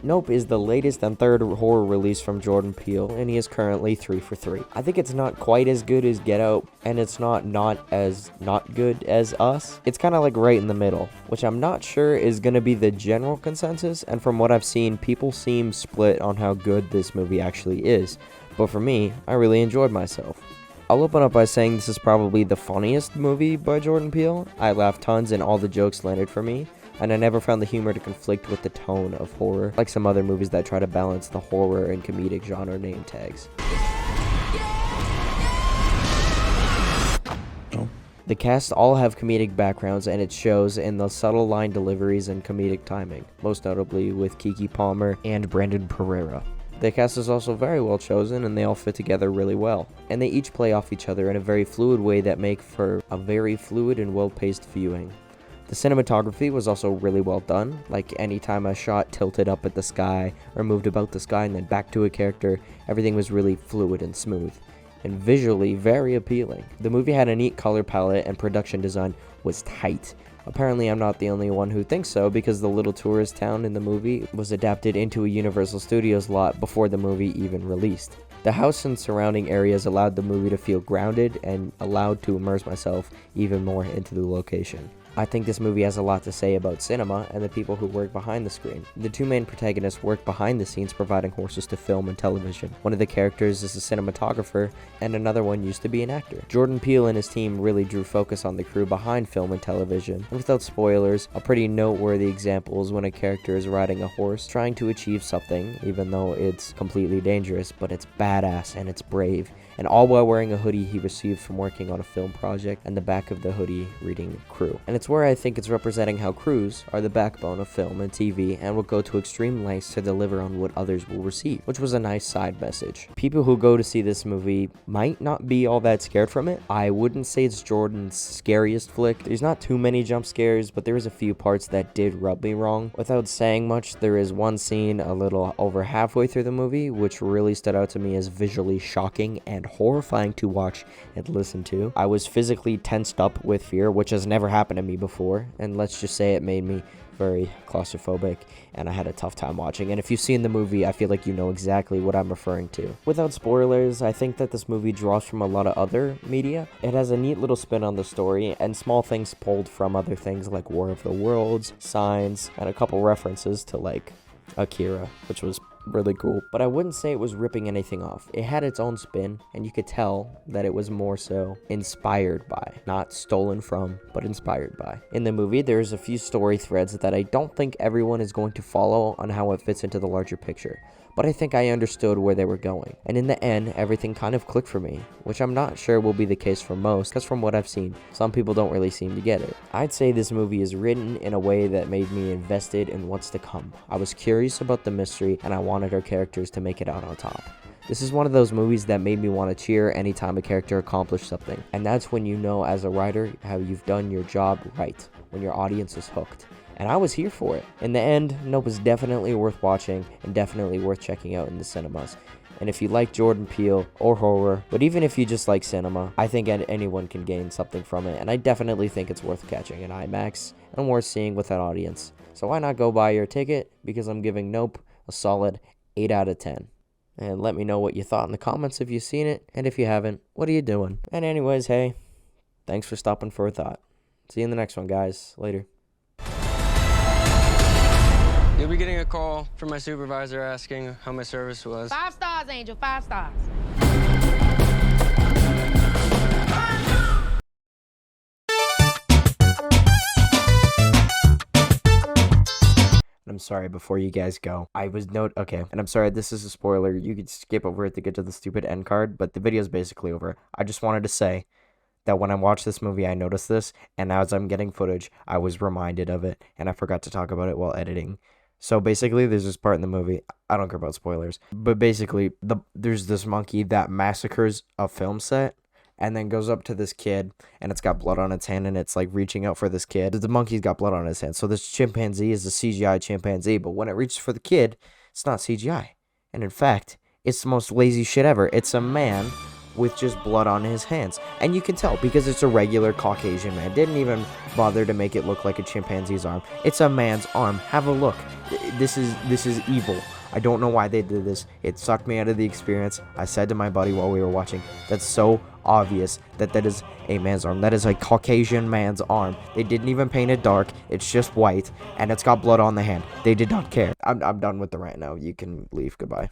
Nope is the latest and third horror release from Jordan Peele, and he is currently 3 for 3. I think it's not quite as good as Get Out, and it's not as not good as Us. It's kind of like right in the middle, which I'm not sure is going to be the general consensus, and from what I've seen, people seem split on how good this movie actually is. But for me, I really enjoyed myself. I'll open up by saying this is probably the funniest movie by Jordan Peele. I laughed tons and all the jokes landed for me, and I never found the humor to conflict with the tone of horror, like some other movies that try to balance the horror and comedic genre name tags. The cast all have comedic backgrounds, and it shows in the subtle line deliveries and comedic timing, most notably with Keke Palmer and Brandon Pereira. The cast is also very well chosen, and they all fit together really well, and they each play off each other in a very fluid way that make for a very fluid and well-paced viewing. The cinematography was also really well done, like anytime a shot tilted up at the sky or moved about the sky and then back to a character, everything was really fluid and smooth, and visually very appealing. The movie had a neat color palette and production design was tight. Apparently I'm not the only one who thinks so, because the little tourist town in the movie was adapted into a Universal Studios lot before the movie even released. The house and surrounding areas allowed the movie to feel grounded and allowed to immerse myself even more into the location. I think this movie has a lot to say about cinema and the people who work behind the screen. The two main protagonists work behind the scenes providing horses to film and television. One of the characters is a cinematographer, and another one used to be an actor. Jordan Peele and his team really drew focus on the crew behind film and television, and without spoilers, a pretty noteworthy example is when a character is riding a horse trying to achieve something, even though it's completely dangerous, but it's badass and it's brave, and all while wearing a hoodie he received from working on a film project, and the back of the hoodie reading crew. And it's where I think it's representing how crews are the backbone of film and TV and will go to extreme lengths to deliver on what others will receive, which was a nice side message. People who go to see this movie might not be all that scared from it. I wouldn't say it's Jordan's scariest flick. There's not too many jump scares, but there is a few parts that did rub me wrong. Without saying much, there is one scene a little over halfway through the movie which really stood out to me as visually shocking and horrifying to watch and listen to. I was physically tensed up with fear, which has never happened to me before, and let's just say it made me very claustrophobic, and I had a tough time watching. And if you've seen the movie, I feel like you know exactly what I'm referring to. Without spoilers, I think that this movie draws from a lot of other media. It has a neat little spin on the story, and small things pulled from other things like War of the Worlds, Signs, and a couple references to like Akira, which was really cool. But I wouldn't say it was ripping anything off. It had its own spin, and you could tell that it was more so inspired by, not stolen from, but inspired by. In the movie, there's a few story threads that I don't think everyone is going to follow on how it fits into the larger picture, but I think I understood where they were going. And in the end, everything kind of clicked for me, which I'm not sure will be the case for most, because from what I've seen, some people don't really seem to get it. I'd say this movie is written in a way that made me invested in what's to come. I was curious about the mystery, and I wanted our characters to make it out on top. This is one of those movies that made me want to cheer anytime a character accomplished something, and that's when you know as a writer how you've done your job right, when your audience is hooked. And I was here for it. In the end, Nope is definitely worth watching and definitely worth checking out in the cinemas. And if you like Jordan Peele or horror, but even if you just like cinema, I think anyone can gain something from it, and I definitely think it's worth catching in IMAX and worth seeing with an audience. So why not go buy your ticket, because I'm giving Nope a solid 8 out of 10. And let me know what you thought in the comments if you've seen it, and if you haven't, what are you doing? And anyways, hey, thanks for stopping for a thought. See you in the next one, guys. Later. You'll be getting a call from my supervisor asking how my service was. 5 stars, Angel, 5 stars. I'm sorry, before you guys go, okay, and I'm sorry, this is a spoiler. You could skip over it to get to the stupid end card, but the video's basically over. I just wanted to say that when I watched this movie, I noticed this, and as I'm getting footage, I was reminded of it, and I forgot to talk about it while editing. So basically, there's this part in the movie, I don't care about spoilers, but basically, there's this monkey that massacres a film set, and then goes up to this kid, and it's got blood on its hand, and it's like reaching out for this kid. The monkey's got blood on his hand, so this chimpanzee is a CGI chimpanzee, but when it reaches for the kid, it's not CGI. And in fact, it's the most lazy shit ever. It's a man with just blood on his hands, and you can tell because it's a regular Caucasian man. Didn't even bother to make it look like a chimpanzee's arm. It's a man's arm. Have a look. This is evil. I don't know why they did this. It sucked me out of the experience. I said to my buddy while we were watching, that's so obvious that is a man's arm. That is a Caucasian man's arm. They didn't even paint it dark. It's just white, and it's got blood on the hand. They did not care. I'm done with the rant now. You can leave. Goodbye.